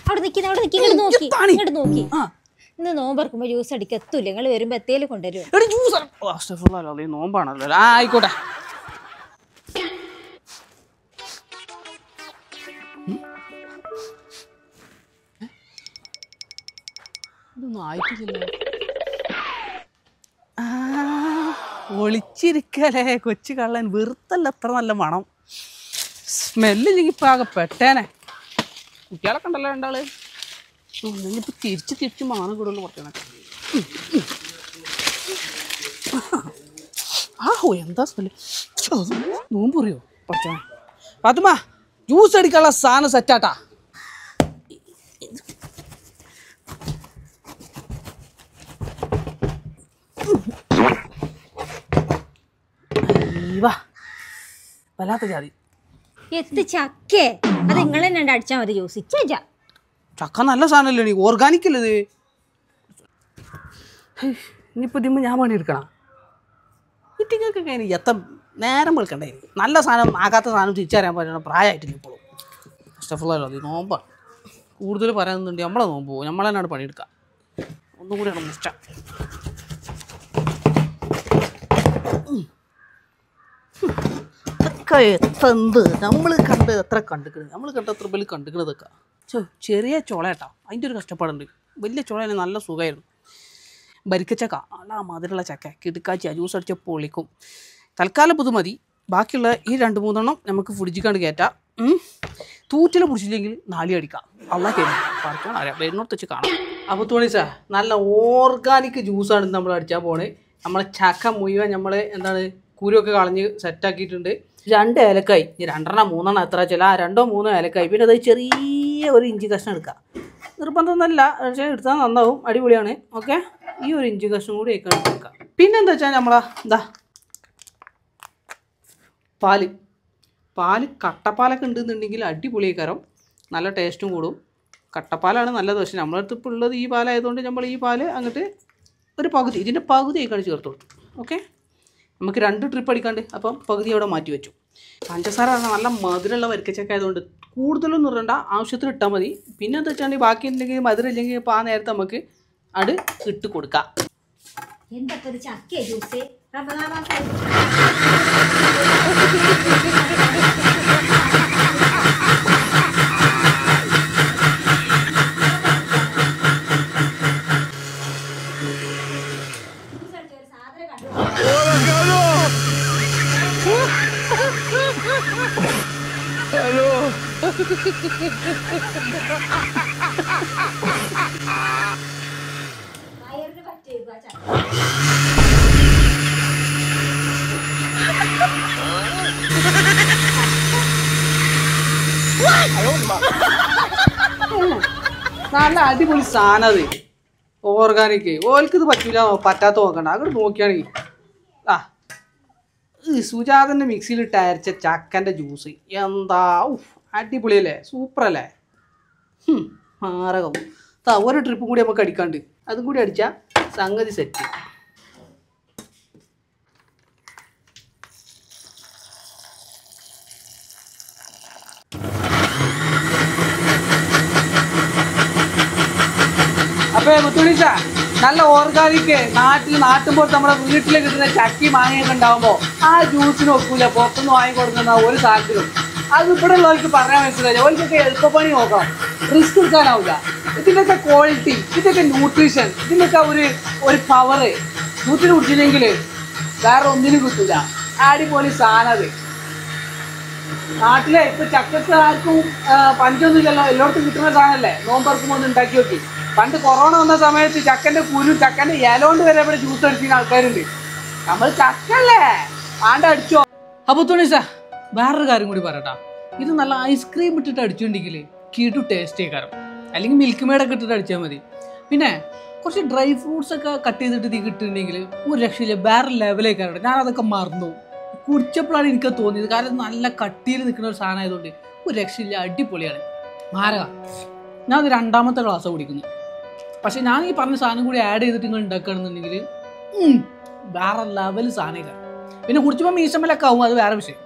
അവിടെ നിൽക്കുന്ന അവിടെ നിൽക്കി ഇങ്ങോട്ട് നോക്കി ഇങ്ങോട്ട് നോക്കി ഇന്ന് നോമ്പറക്കുമ്പോ ജ്യൂസ് അടിക്കാൻ എത്തൂല. നിങ്ങൾ വരുമ്പോ എത്തേലും കൊണ്ടുവരുമോ? നോമ്പാണല്ലോ. ആയിക്കോട്ടെ. ഇതൊന്നും ആയിട്ടില്ല. ഒളിച്ചിരിക്കലേ കൊച്ചു കള്ളൻ. വെറുത്തല്ല അത്ര നല്ല മണം. സ്മെല്ലില്ലെങ്കിൽ ഇപ്പം ആകെ പെട്ടേനെ. കുട്ടികളൊക്കെ ഉണ്ടല്ലോ രണ്ടാള്. ഇനിയിപ്പോൾ തിരിച്ച് മാനം കൂടുതൽ കുറച്ചണൊക്കെ. ആഹോ എന്താ സ്മെല്ല്. നോമ്പ് പറയോ കുറച്ചാ. ഫാത്തിമ ജ്യൂസ് അടിക്കാനുള്ള സാധനം സെറ്റാട്ടാ. വല്ലാത്ത ജാതി എത്ത് ചക്കേ. അത് നിങ്ങൾ തന്നെ അടിച്ചാൽ മതി ജ്യൂസ്. ചക്ക നല്ല സാധനമല്ലേ നീ, ഓർഗാനിക് അല്ലേ ഇത്. ഇനിയിപ്പോൾ ഇതിമ്പോൾ ഞാൻ പണിയെടുക്കണം. ഇറ്റിങ്ങൾക്കൊക്കെ ഇനി എത്ര നേരം വെളുക്കണ്ടേ. നല്ല സാധനം ആകാത്ത സാധനം തിരിച്ചറിയാൻ പറ്റണം. പ്രായമായിട്ടില്ല ഇപ്പോഴും. ഇഷ്ടഫുള്ളല്ലോ അത്. നോമ്പാണ്. കൂടുതൽ പറയാനുണ്ട്. നമ്മളെ നോമ്പ് പോകും. നമ്മൾ തന്നെയാണ് പണിയെടുക്കുക. ഒന്നും കൂടിയാണ് മുഷ്ട. എന്ത് നമ്മൾ കണ്ട് എത്ര കണ്ടിക്കണ്. നമ്മൾ കണ്ട എത്ര വലിയ കണ്ടിക്കണതൊക്കെ. ചെറിയ ചുളയാട്ടാ. അതിൻ്റെ ഒരു കഷ്ടപ്പാടുണ്ട്. വലിയ ചുളയാണ്. നല്ല സുഖമായിരുന്നു. ബരിക്കച്ചക്ക നല്ല മധുരമുള്ള ചക്ക കിടുക്കാച്ച ജ്യൂസ് അടിച്ച പൊളിക്കും. തൽക്കാലം പുതു മതി. ബാക്കിയുള്ള ഈ 2-3 നമുക്ക് ഫ്രിഡ്ജിക്കാണ്ട് കയറ്റാം. തൂറ്റിൽ പിടിച്ചില്ലെങ്കിൽ 4 അടിക്കാം. അള്ളാ കയറി പറിക്കാൻ അറിയാം. വരുന്നോട്ട് വെച്ച് കാണാം. അപ്പോൾ തോണിച്ചാ നല്ല ഓർഗാനിക് ജ്യൂസാണ് നമ്മൾ അടിച്ചാൽ പോണേ. നമ്മളെ ചക്ക മുഴുവൻ നമ്മൾ എന്താണ് കുരുവൊക്കെ കളഞ്ഞ് സെറ്റാക്കിയിട്ടുണ്ട്. 2 ഏലക്കായി. 2-3 എത്ര ചില 2-3 ഏലക്കായി. പിന്നെ അത് ചെറിയ ഒരു ഇഞ്ചി കഷ്ണം എടുക്കാം. നിർബന്ധമൊന്നുമല്ല, പക്ഷേ എടുത്താൽ നന്നാവും. അടിപൊളിയാണ്. ഓക്കെ, ഈ ഒരു ഇഞ്ചി കഷ്ണം കൂടി ഒക്കെ എടുക്കാം. പിന്നെന്താ വെച്ചാൽ നമ്മളാ എന്താ പാല് കട്ടപ്പാലൊക്കെ ഉണ്ടെന്നുണ്ടെങ്കിൽ അടിപൊളിയേക്കാരം. നല്ല ടേസ്റ്റും കൂടും. കട്ടപ്പാലാണ് നല്ലത്. പക്ഷേ നമ്മളടുത്ത് ഇപ്പോൾ ഉള്ളത് ഈ പാലായതുകൊണ്ട് നമ്മൾ ഈ പാല് അങ്ങോട്ട് ഒരു പകുതി, ഇതിൻ്റെ പകുതി ആയിക്കാണ് ചേർത്ത് കൊടുത്തു. ഓക്കെ, നമുക്ക് 2 ട്രിപ്പ് അടിക്കാണ്ട്. അപ്പം പകുതി അവിടെ മാറ്റി വെച്ചു. പഞ്ചസാര നല്ല മധുരമുള്ള വരിക്കച്ചക്ക ആയതുകൊണ്ട് കൂടുതലൊന്നും ഇടണ്ട, ആവശ്യത്തിന് ഇട്ടാൽ മതി. പിന്നെ എന്താ വെച്ചാൽ ബാക്കി ഉണ്ടെങ്കിൽ മധുരം ഇല്ലെങ്കിൽ ഇപ്പോൾ ആ നേരത്തെ നമുക്ക് അത് ഇട്ട് കൊടുക്കാം. നല്ല അടിപൊളി സാധനം അത്. ഓർഗാനിക്. ഓൽക്കിത് പറ്റൂല, പറ്റാത്ത നോക്കണ്ട. അങ്ങോട്ട് നോക്കിയാണെങ്കിൽ സുജാതൻ്റെ മിക്സിയിലിട്ട് അരച്ച ചക്കൻ്റെ ജ്യൂസ് എന്താ അടിപൊളിയല്ലേ, സൂപ്പറല്ലേ. മാരകം. ഒരു ട്രിപ്പ് കൂടി നമുക്ക് അടിക്കാണ്ട്. അതും കൂടി അടിച്ചാൽ സംഗതി സെറ്റ്. അപ്പോൾ മുത്തുണിച്ച നല്ല ഓർഗാനിക് നാട്ടുമ്പോൾ നമ്മുടെ വീട്ടിൽ കിട്ടുന്ന ചക്കി മാങ്ങയൊക്കെ ഉണ്ടാകുമ്പോൾ ആ ജ്യൂസിന് ഒക്കൂല പുറത്തുനിന്ന് വാങ്ങിക്കൊടുക്കുന്ന ഒരു സാധനത്തിലും. അത് ഇവിടെ ഉള്ളവർക്ക് പറയാൻ മനസ്സിലായി. ഓർക്കൊക്കെ എളുപ്പപ്പണി നോക്കാം, റിസ്ക് എടുക്കാനാവില്ല. ഇതിൻ്റെയൊക്കെ ക്വാളിറ്റി, ഇതിൻ്റെയൊക്കെ ന്യൂട്രീഷൻ, ഇതിൻ്റെയൊക്കെ ഒരു പവർ ജ്യൂസിന് കുടിച്ചില്ലെങ്കിൽ വേറെ ഒന്നിനും കിട്ടില്ല. അടിപൊളി സാധനം അത്. നാട്ടിലെ ഇപ്പം ചക്കക്ക് ആർക്കും പഞ്ചൊന്നുമില്ലല്ലോ, എല്ലായിടത്തും കിട്ടുന്ന സാധനമല്ലേ. നോമ്പറക്കുമ്പോൾ ഒന്ന് ഉണ്ടാക്കി നോക്കി. പണ്ട് കൊറോണ വന്ന സമയത്ത് ചക്കൻ്റെ കുരു, ചക്കൻ്റെ ഇല കൊണ്ട് വരെ ഇവിടെ ജ്യൂസ് അടിക്കുന്ന ആൾക്കാരുണ്ട്. നമ്മൾ ചക്കല്ലേ ആണ്ട അടിച്ചോ. അപ്പോൾ തുണിസാ വേറൊരു കാര്യം കൂടി പറയട്ടാ. ഇത് നല്ല ഐസ്ക്രീം ഇട്ടിട്ട് അടിച്ചുകൊണ്ടെങ്കിൽ കിടു ടേസ്റ്റ് ആയിക്കാരം. അല്ലെങ്കിൽ മിൽക്ക് മെയ്ഡൊക്കെ ഇട്ടിട്ട് അടിച്ചാൽ മതി. പിന്നെ കുറച്ച് ഡ്രൈ ഫ്രൂട്ട്സ് ഒക്കെ കട്ട് ചെയ്തിട്ട് തീ കിട്ടുന്നുണ്ടെങ്കിൽ ഒരു രക്ഷയില്ല, വേറെ ലെവലേക്കാരം. ഞാനതൊക്കെ മറന്നു. കുടിച്ചപ്പോഴാണ് എനിക്ക് തോന്നിയത്. കാരണം നല്ല കട്ടിയിൽ നിൽക്കുന്ന ഒരു സാധനം ആയതുകൊണ്ട് ഒരു രക്ഷയില്ല, അടിപൊളിയാണ്. മാരക. ഞാനത് 2ാമത്തെ ഗ്ലാസ് കുടിക്കുന്നു. പക്ഷേ ഞാൻ ഈ പറഞ്ഞ സാധനം കൂടി ആഡ് ചെയ്തിട്ട് നിങ്ങൾ ഉണ്ടാക്കുകയാണെന്നുണ്ടെങ്കിൽ വേറെ ലെവൽ സാധനമൊക്കെ. പിന്നെ കുടിച്ചപ്പോൾ മീശമ്മലൊക്കെ ആവും, അത് വേറെ വിഷയം.